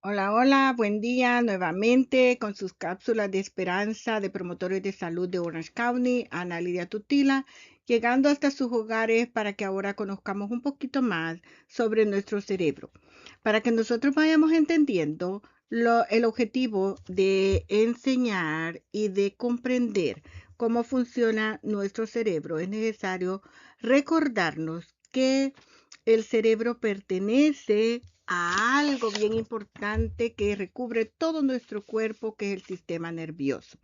Hola, hola, buen día nuevamente con sus cápsulas de esperanza de promotores de salud de Orange County, Ana Lidia Tutila, llegando hasta sus hogares para que ahora conozcamos un poquito más sobre nuestro cerebro, para que nosotros vayamos entendiendo el objetivo de enseñar y de comprender cómo funciona nuestro cerebro. Es necesario recordarnos que el cerebro pertenece a algo bien importante que recubre todo nuestro cuerpo, que es el sistema nervioso.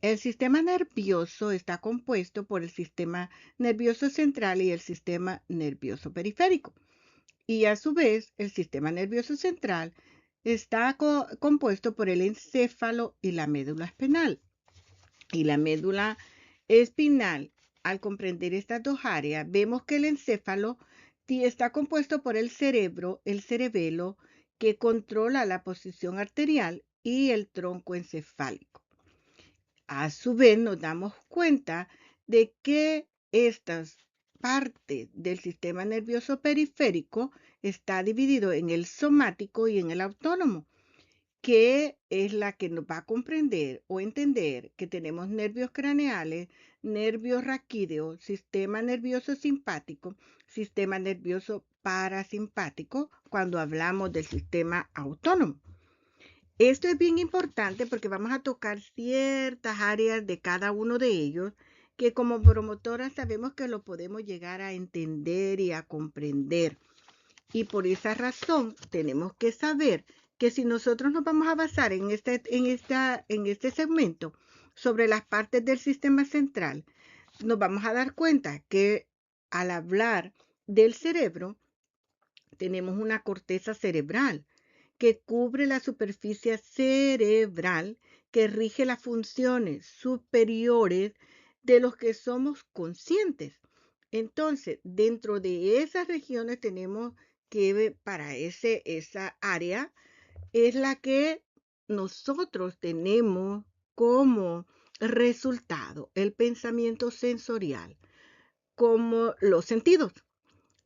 El sistema nervioso está compuesto por el sistema nervioso central y el sistema nervioso periférico. Y a su vez, el sistema nervioso central está compuesto por el encéfalo y la médula espinal. Y la médula espinal, al comprender estas dos áreas, vemos que el encéfalo está compuesto por el cerebro, el cerebelo, que controla la posición arterial y el tronco encefálico. A su vez, nos damos cuenta de que estas partes del sistema nervioso periférico está dividido en el somático y en el autónomo, que es la que nos va a comprender o entender que tenemos nervios craneales, nervios raquídeos, sistema nervioso simpático, sistema nervioso parasimpático, cuando hablamos del sistema autónomo. Esto es bien importante porque vamos a tocar ciertas áreas de cada uno de ellos que como promotoras sabemos que lo podemos llegar a entender y a comprender. Y por esa razón tenemos que saber que si nosotros nos vamos a basar en este segmento sobre las partes del sistema central, nos vamos a dar cuenta que al hablar del cerebro, tenemos una corteza cerebral que cubre la superficie cerebral que rige las funciones superiores de los que somos conscientes. Entonces, dentro de esas regiones tenemos que para esa área es la que nosotros tenemos como resultado el pensamiento sensorial, como los sentidos.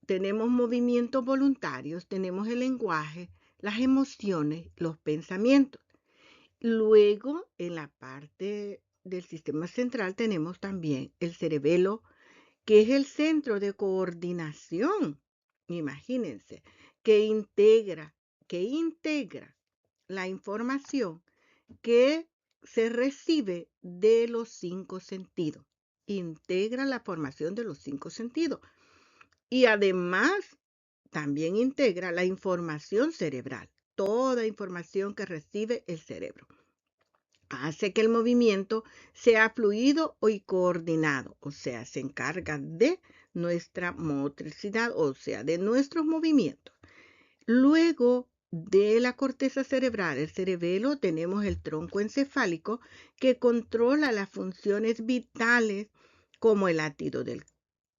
Tenemos movimientos voluntarios, tenemos el lenguaje, las emociones, los pensamientos. Luego, en la parte del sistema central tenemos también el cerebelo, que es el centro de coordinación. Imagínense, que integra, que integra la información que se recibe de los cinco sentidos. Integra la formación de los cinco sentidos. Y además, también integra la información cerebral, toda información que recibe el cerebro. Hace que el movimiento sea fluido y coordinado, o sea, se encarga de nuestra motricidad, o sea, de nuestros movimientos. Luego de la corteza cerebral, el cerebelo, tenemos el tronco encefálico que controla las funciones vitales como el latido del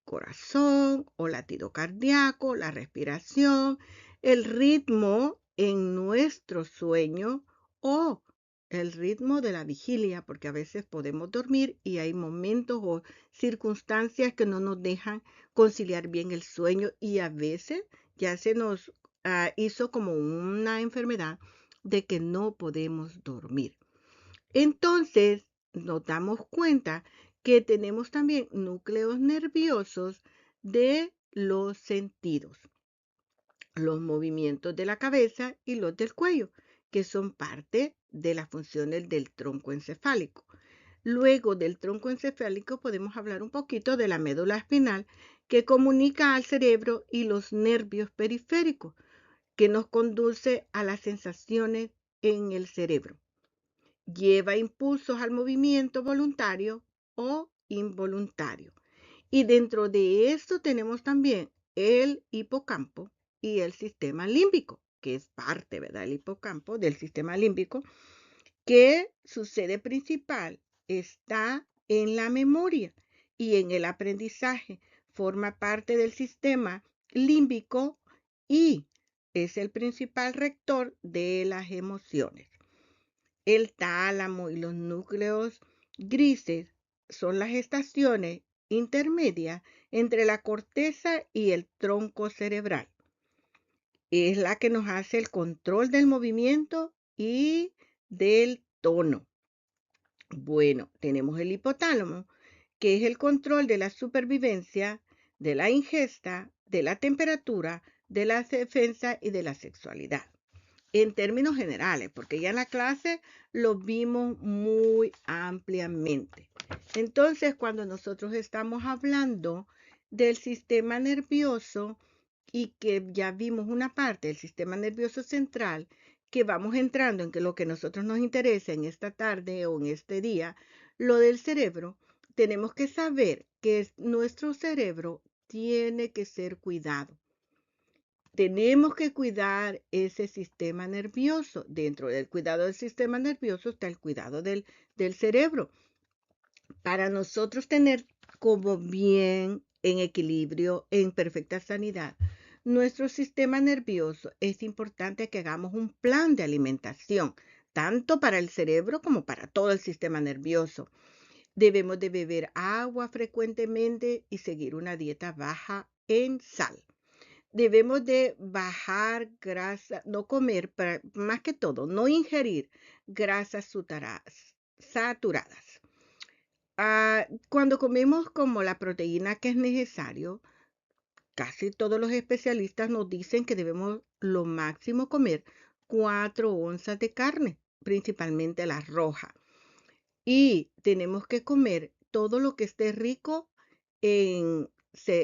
corazón o latido cardíaco, la respiración, el ritmo en nuestro sueño o el ritmo de la vigilia, porque a veces podemos dormir y hay momentos o circunstancias que no nos dejan conciliar bien el sueño y a veces ya se nos hizo como una enfermedad de que no podemos dormir. Entonces, nos damos cuenta que tenemos también núcleos nerviosos de los sentidos, los movimientos de la cabeza y los del cuello, que son parte de las funciones del tronco encefálico. Luego del tronco encefálico podemos hablar un poquito de la médula espinal que comunica al cerebro y los nervios periféricos, que nos conduce a las sensaciones en el cerebro. Lleva impulsos al movimiento voluntario o involuntario. Y dentro de esto tenemos también el hipocampo y el sistema límbico, que es parte, ¿verdad? El hipocampo del sistema límbico, que su sede principal está en la memoria y en el aprendizaje. Forma parte del sistema límbico y es el principal rector de las emociones. El tálamo y los núcleos grises son las estaciones intermedias entre la corteza y el tronco cerebral. es la que nos hace el control del movimiento y del tono. Bueno, tenemos el hipotálamo, que es el control de la supervivencia, de la ingesta, de la temperatura, de la defensa y de la sexualidad. En términos generales, porque ya en la clase lo vimos muy ampliamente. Entonces, cuando nosotros estamos hablando del sistema nervioso y que ya vimos una parte del sistema nervioso central, que vamos entrando en que lo que a nosotros nos interesa en esta tarde o en este día, lo del cerebro, tenemos que saber que nuestro cerebro tiene que ser cuidado. Tenemos que cuidar ese sistema nervioso. Dentro del cuidado del sistema nervioso está el cuidado del cerebro. Para nosotros tener como bien en equilibrio, en perfecta sanidad, nuestro sistema nervioso, es importante que hagamos un plan de alimentación, tanto para el cerebro como para todo el sistema nervioso. Debemos de beber agua frecuentemente y seguir una dieta baja en sal. Debemos de bajar grasa, no comer, más que todo, no ingerir grasas saturadas. Cuando comemos como la proteína que es necesario, casi todos los especialistas nos dicen que debemos lo máximo comer 4 onzas de carne, principalmente la roja. Y tenemos que comer todo lo que esté rico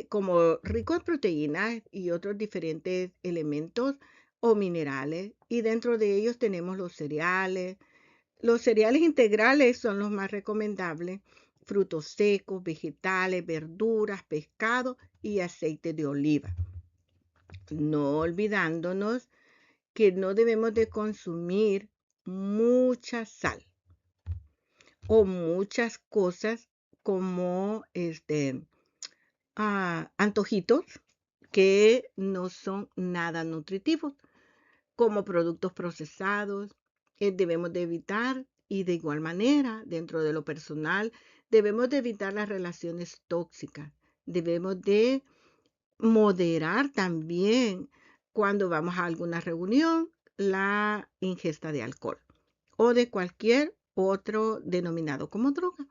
como rico en proteínas y otros diferentes elementos o minerales. Y dentro de ellos tenemos los cereales. Los cereales integrales son los más recomendables. Frutos secos, vegetales, verduras, pescado y aceite de oliva. No olvidándonos que no debemos de consumir mucha sal o muchas cosas como antojitos que no son nada nutritivos, como productos procesados. Debemos de evitar, y de igual manera, dentro de lo personal, debemos de evitar las relaciones tóxicas. Debemos de moderar también cuando vamos a alguna reunión la ingesta de alcohol o de cualquier otro denominado como droga.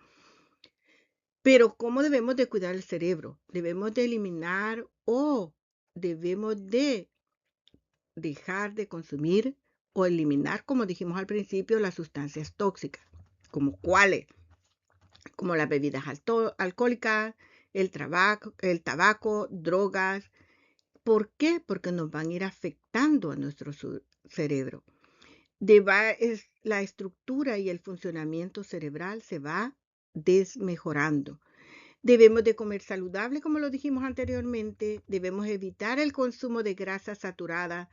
Pero ¿cómo debemos de cuidar el cerebro? Debemos de eliminar o debemos de dejar de consumir o eliminar, como dijimos al principio, las sustancias tóxicas. ¿Como cuáles? Como las bebidas alcohólicas, el tabaco, drogas. ¿Por qué? Porque nos van a ir afectando a nuestro cerebro. La estructura y el funcionamiento cerebral se va desmejorando. Debemos de comer saludable, como lo dijimos anteriormente. Debemos evitar el consumo de grasa saturada.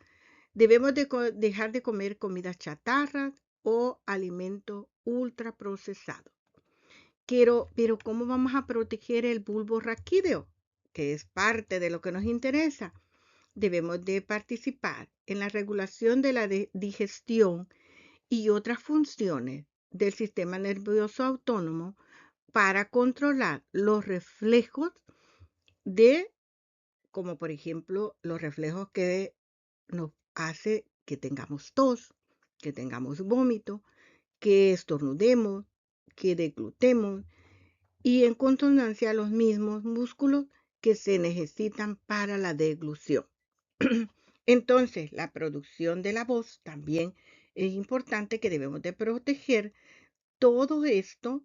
Debemos de dejar de comer comidas chatarras o alimentos ultraprocesados. Pero ¿cómo vamos a proteger el bulbo raquídeo? Que es parte de lo que nos interesa. Debemos de participar en la regulación de la digestión y otras funciones del sistema nervioso autónomo para controlar los reflejos como por ejemplo, los reflejos que nos hace que tengamos tos, que tengamos vómito, que estornudemos, que deglutemos y en consonancia los mismos músculos que se necesitan para la deglución. Entonces, la producción de la voz también es importante, que debemos de proteger todo esto.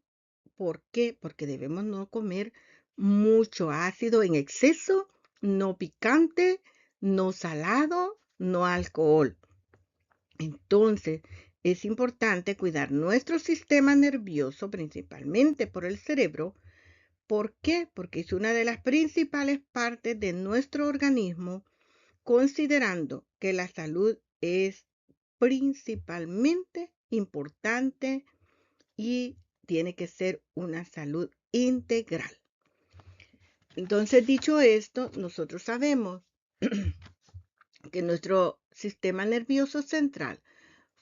¿Por qué? Porque debemos no comer mucho ácido en exceso, no picante, no salado, no alcohol. Entonces, es importante cuidar nuestro sistema nervioso, principalmente por el cerebro. ¿Por qué? Porque es una de las principales partes de nuestro organismo, considerando que la salud es principalmente importante y tiene que ser una salud integral. Entonces, dicho esto, nosotros sabemos que nuestro sistema nervioso central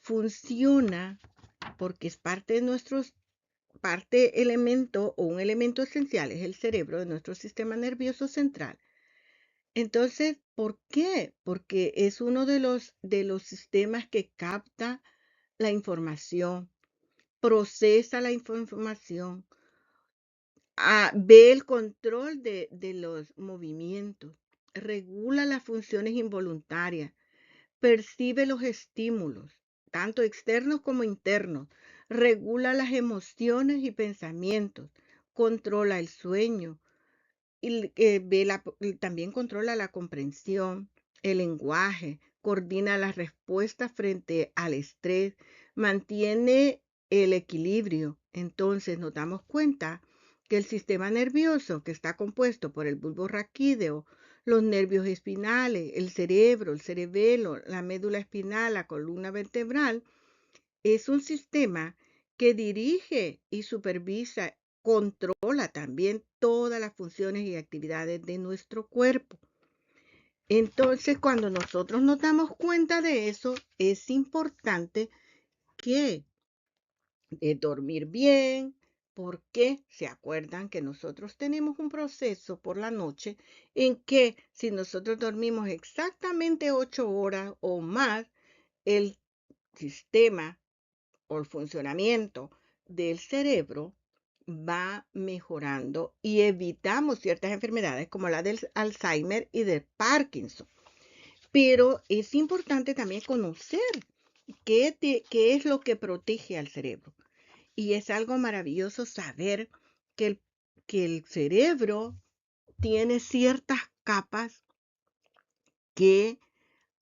funciona porque es parte de elemento o un elemento esencial, es el cerebro de nuestro sistema nervioso central. Entonces, ¿Por qué? Porque es uno de los sistemas que capta la información, procesa la información, ve el control de los movimientos, regula las funciones involuntarias, percibe los estímulos, tanto externos como internos, regula las emociones y pensamientos, controla el sueño y también controla la comprensión, el lenguaje, coordina las respuestas frente al estrés, mantiene el equilibrio. Entonces nos damos cuenta que el sistema nervioso, que está compuesto por el bulbo raquídeo, los nervios espinales, el cerebro, el cerebelo, la médula espinal, la columna vertebral, es un sistema que dirige y supervisa, controla también todas las funciones y actividades de nuestro cuerpo. Entonces, cuando nosotros nos damos cuenta de eso, es importante que dormir bien, porque se acuerdan que nosotros tenemos un proceso por la noche en que si nosotros dormimos exactamente 8 horas o más, el sistema o el funcionamiento del cerebro va mejorando y evitamos ciertas enfermedades como la del Alzheimer y del Parkinson. Pero es importante también conocer qué es lo que protege al cerebro. Y es algo maravilloso saber que el cerebro tiene ciertas capas que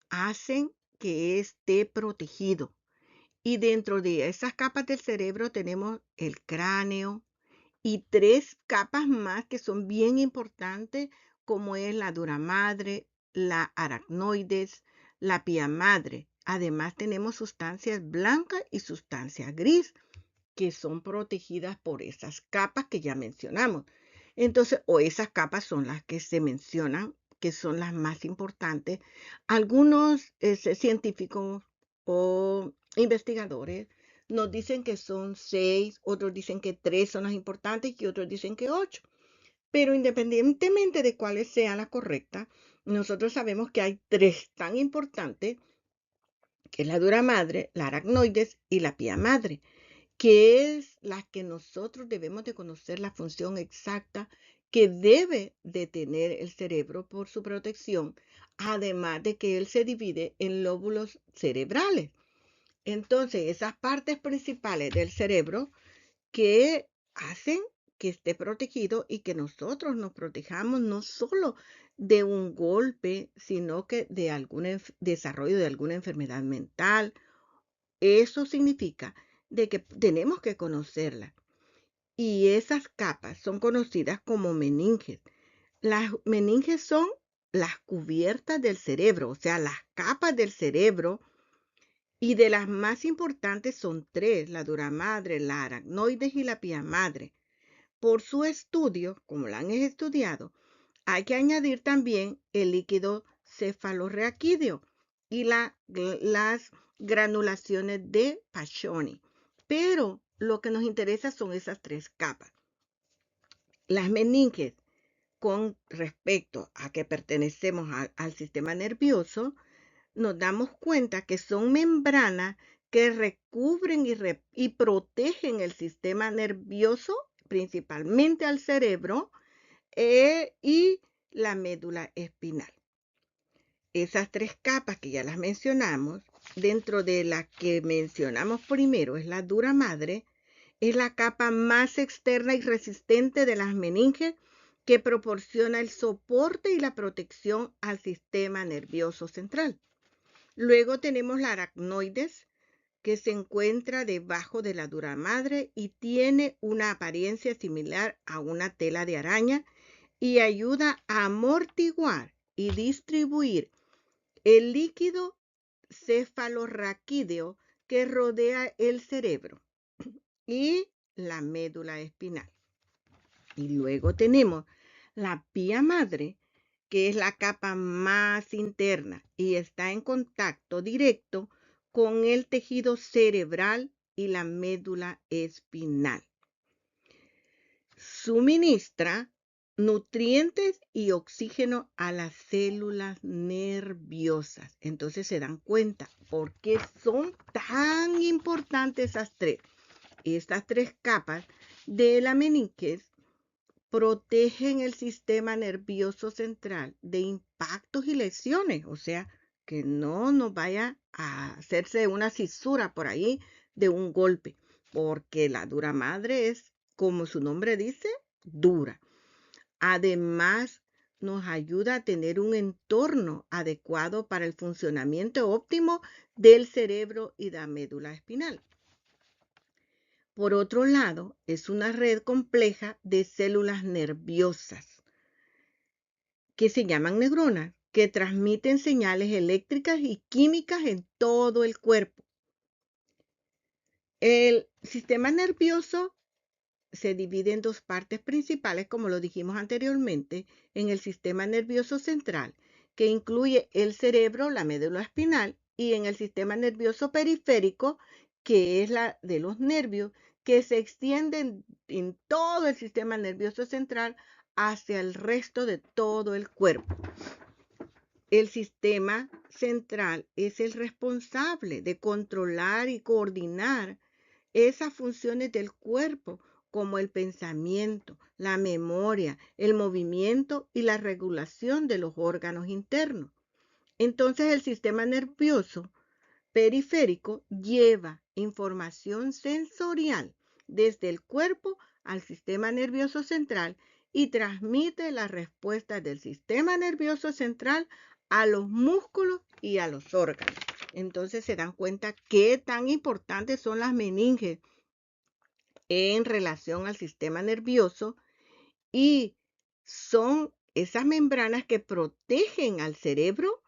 hacen que esté protegido. Y dentro de esas capas del cerebro tenemos el cráneo y tres capas más que son bien importantes, como es la dura madre, la aracnoides, la pía madre. Además tenemos sustancias blancas y sustancias gris, que son protegidas por esas capas que ya mencionamos. Entonces, o esas capas son las que se mencionan, que son las más importantes. Algunos científicos o investigadores nos dicen que son 6, otros dicen que 3 son las importantes y otros dicen que 8. Pero independientemente de cuáles sean las correctas, nosotros sabemos que hay 3 tan importantes, que es la dura madre, la aracnoides y la pía madre, que es la que nosotros debemos de conocer la función exacta que debe de tener el cerebro por su protección, además de que él se divide en lóbulos cerebrales. Entonces, esas partes principales del cerebro que hacen que esté protegido y que nosotros nos protejamos no solo de un golpe, sino que de algún desarrollo de alguna enfermedad mental. Eso significa de que tenemos que conocerla. Y esas capas son conocidas como meninges. Las meninges son las cubiertas del cerebro, o sea, las capas del cerebro. Y de las más importantes son tres: la dura madre, la aracnoides y la pía madre. Por su estudio, como la han estudiado, hay que añadir también el líquido cefalorraquídeo y las granulaciones de Paccioni. Pero lo que nos interesa son esas tres capas. Las meninges, con respecto a que pertenecemos al sistema nervioso, nos damos cuenta que son membranas que recubren y protegen el sistema nervioso, principalmente al cerebro, y la médula espinal. Esas tres capas que ya las mencionamos, dentro de la que mencionamos primero es la dura madre, es la capa más externa y resistente de las meninges, que proporciona el soporte y la protección al sistema nervioso central. Luego tenemos la aracnoides, que se encuentra debajo de la dura madre y tiene una apariencia similar a una tela de araña y ayuda a amortiguar y distribuir el líquido cefalorraquídeo que rodea el cerebro y la médula espinal. Y luego tenemos la pía madre, que es la capa más interna y está en contacto directo con el tejido cerebral y la médula espinal. Suministra nutrientes y oxígeno a las células nerviosas. Entonces se dan cuenta por qué son tan importantes esas tres. Estas tres capas de la meninges protegen el sistema nervioso central de impactos y lesiones, o sea, que no nos vaya a hacerse una cisura por ahí de un golpe, porque la dura madre es, como su nombre dice, dura. Además, nos ayuda a tener un entorno adecuado para el funcionamiento óptimo del cerebro y de la médula espinal. Por otro lado, es una red compleja de células nerviosas que se llaman neuronas, que transmiten señales eléctricas y químicas en todo el cuerpo. El sistema nervioso se divide en dos partes principales, como lo dijimos anteriormente, en el sistema nervioso central, que incluye el cerebro, la médula espinal, y en el sistema nervioso periférico, que es la de los nervios, que se extienden en todo el sistema nervioso central hacia el resto de todo el cuerpo. El sistema central es el responsable de controlar y coordinar esas funciones del cuerpo, como el pensamiento, la memoria, el movimiento y la regulación de los órganos internos. Entonces el sistema nervioso periférico lleva información sensorial desde el cuerpo al sistema nervioso central y transmite las respuestas del sistema nervioso central a los músculos y a los órganos. Entonces se dan cuenta qué tan importantes son las meninges en relación al sistema nervioso, y son esas membranas que protegen al cerebro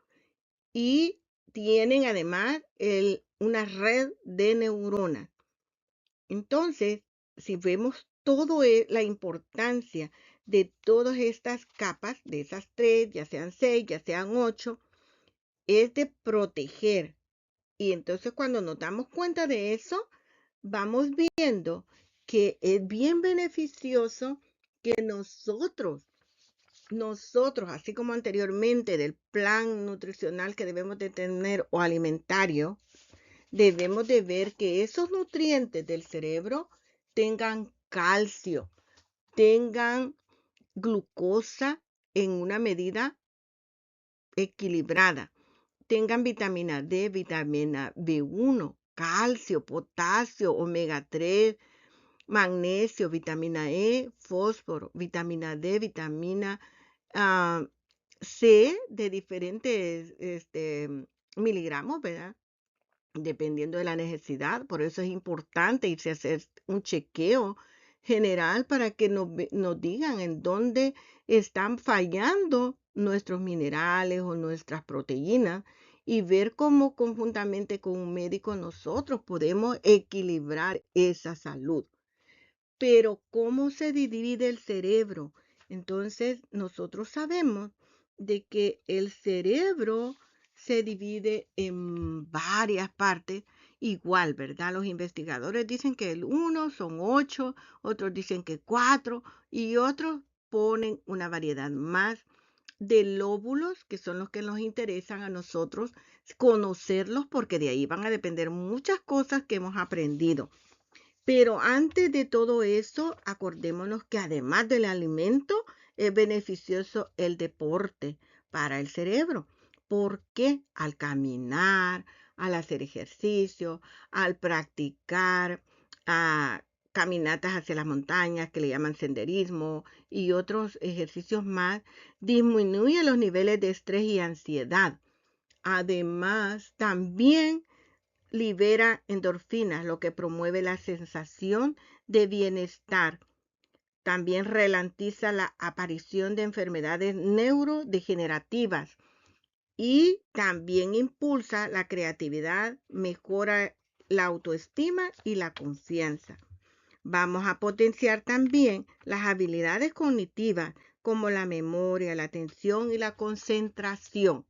y tienen además una red de neuronas. Entonces, si vemos toda la importancia de todas estas capas, de esas tres, ya sean 6, ya sean 8, es de proteger. Y entonces cuando nos damos cuenta de eso, vamos viendo que es bien beneficioso que nosotros, así como anteriormente del plan nutricional que debemos de tener o alimentario, debemos de ver que esos nutrientes del cerebro tengan calcio, tengan glucosa en una medida equilibrada, tengan vitamina D, vitamina B1, calcio, potasio, omega 3, magnesio, vitamina E, fósforo, vitamina D, vitamina C de diferentes miligramos, ¿verdad? Dependiendo de la necesidad. Por eso es importante irse a hacer un chequeo general para que nos digan en dónde están fallando nuestros minerales o nuestras proteínas, y ver cómo conjuntamente con un médico nosotros podemos equilibrar esa salud. Pero ¿cómo se divide el cerebro? Entonces, nosotros sabemos de que el cerebro se divide en varias partes igual, ¿verdad? Los investigadores dicen que el 1 son 8, otros dicen que 4, y otros ponen una variedad más de lóbulos, que son los que nos interesan a nosotros conocerlos, porque de ahí van a depender muchas cosas que hemos aprendido. Pero antes de todo eso, acordémonos que además del alimento, es beneficioso el deporte para el cerebro, porque al caminar, al hacer ejercicio, al practicar caminatas hacia las montañas, que le llaman senderismo, y otros ejercicios más, disminuye los niveles de estrés y ansiedad. Además, también libera endorfinas, lo que promueve la sensación de bienestar. También ralentiza la aparición de enfermedades neurodegenerativas y también impulsa la creatividad, mejora la autoestima y la confianza. Vamos a potenciar también las habilidades cognitivas como la memoria, la atención y la concentración.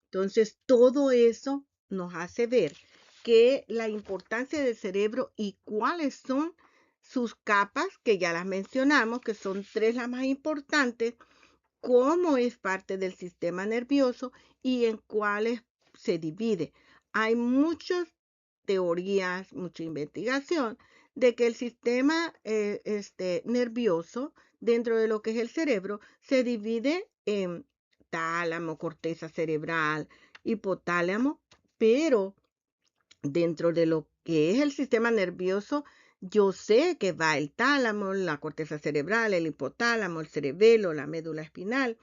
Entonces, todo eso nos hace ver que la importancia del cerebro y cuáles son sus capas, que ya las mencionamos, que son 3 las más importantes, cómo es parte del sistema nervioso y en cuáles se divide. Hay muchas teorías, mucha investigación de que el sistema nervioso dentro de lo que es el cerebro se divide en tálamo, corteza cerebral, hipotálamo, pero dentro de lo que es el sistema nervioso, yo sé que va el tálamo, la corteza cerebral, el hipotálamo, el cerebelo, la médula espinal,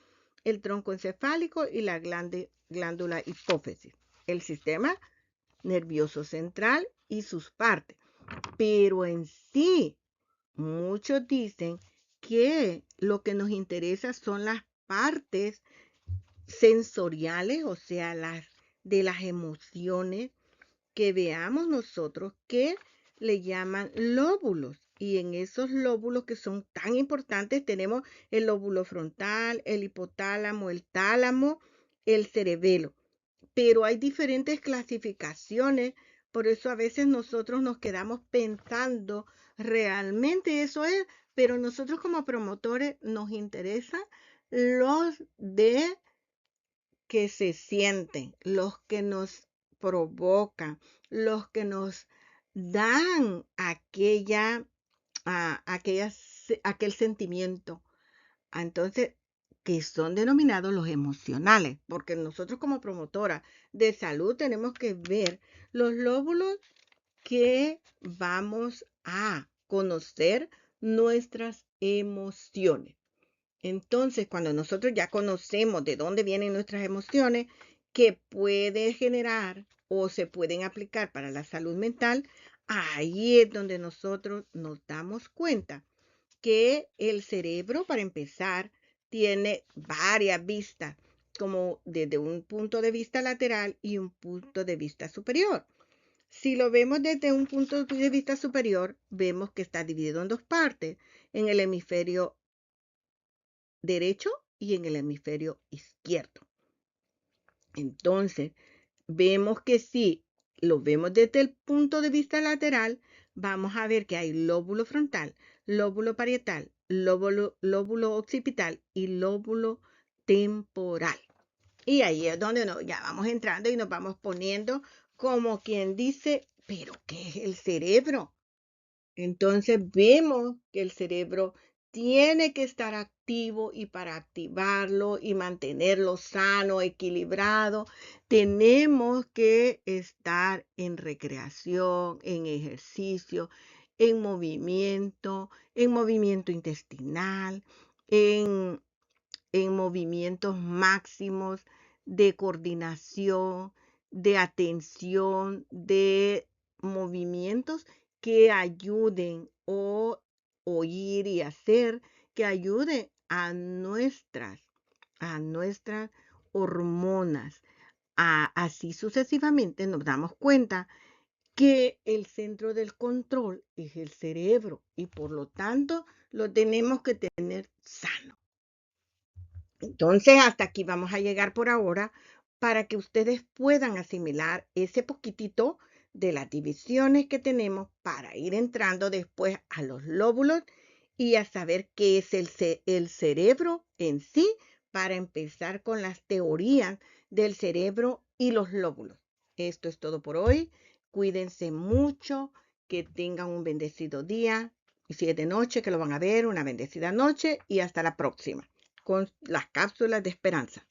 el tronco encefálico y la glándula hipófisis. El sistema nervioso central y sus partes. Pero en sí, muchos dicen que lo que nos interesa son las partes sensoriales, o sea, las de las emociones, que veamos nosotros que le llaman lóbulos. Y en esos lóbulos que son tan importantes tenemos el lóbulo frontal, el hipotálamo, el tálamo, el cerebelo. Pero hay diferentes clasificaciones, por eso a veces nosotros nos quedamos pensando, realmente eso es, pero nosotros como promotores nos interesa los de que se sienten, los que nos provocan, los que nos dan aquel sentimiento. Entonces, que son denominados los emocionales, porque nosotros como promotora de salud tenemos que ver los lóbulos que vamos a conocer nuestras emociones. Entonces, cuando nosotros ya conocemos de dónde vienen nuestras emociones, que puede generar o se pueden aplicar para la salud mental, ahí es donde nosotros nos damos cuenta que el cerebro, para empezar, tiene varias vistas, como desde un punto de vista lateral y un punto de vista superior. Si lo vemos desde un punto de vista superior, vemos que está dividido en dos partes, en el hemisferio derecho y en el hemisferio izquierdo. Entonces, vemos que si lo vemos desde el punto de vista lateral, vamos a ver que hay lóbulo frontal, lóbulo parietal, lóbulo occipital y lóbulo temporal. Y ahí es donde ya vamos entrando y nos vamos poniendo como quien dice, ¿pero qué es el cerebro? Entonces vemos que el cerebro tiene que estar activo y para activarlo y mantenerlo sano, equilibrado, tenemos que estar en recreación, en ejercicio, en movimiento intestinal, en movimientos máximos de coordinación, de atención, de movimientos que ayuden o oír y hacer, que ayuden a nuestras hormonas. Así sucesivamente nos damos cuenta que el centro del control es el cerebro y por lo tanto lo tenemos que tener sano. Entonces, hasta aquí vamos a llegar por ahora para que ustedes puedan asimilar ese poquitito de las divisiones que tenemos para ir entrando después a los lóbulos y a saber qué es el cerebro en sí para empezar con las teorías del cerebro y los lóbulos. Esto es todo por hoy. Cuídense mucho, que tengan un bendecido día. Y si es de noche, que lo van a ver, una bendecida noche y hasta la próxima con las cápsulas de esperanza.